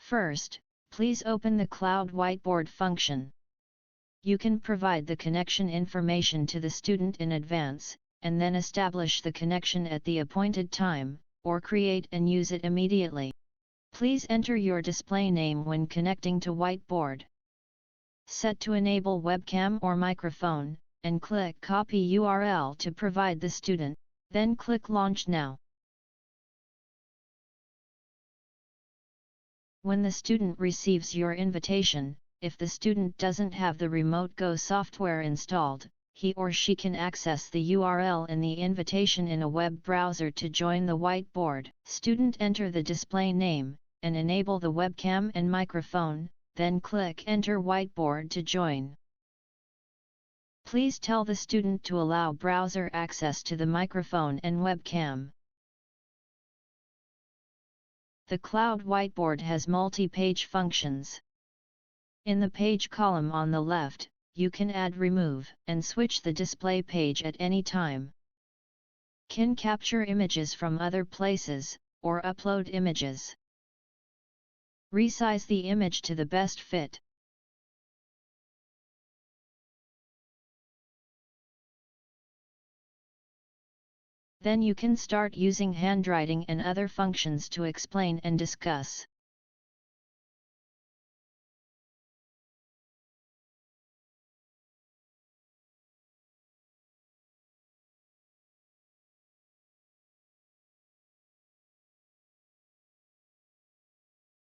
First, please open the Cloud Whiteboard function. You can provide the connection information to the student in advance, and then establish the connection at the appointed time, or create and use it immediately. Please enter your display name when connecting to Whiteboard. Set to enable webcam or microphone, and click Copy URL to provide the student, then click Launch Now. When the student receives your invitation, if the student doesn't have the RemoteGo software installed, he or she can access the URL in the invitation in a web browser to join the Whiteboard. Student enter the display name, and enable the webcam and microphone, then click Enter Whiteboard to join. Please tell the student to allow browser access to the microphone and webcam. The Cloud Whiteboard has multi-page functions. In the page column on the left, you can add, remove, and switch the display page at any time. Can capture images from other places, or upload images. Resize the image to the best fit. Then you can start using handwriting and other functions to explain and discuss.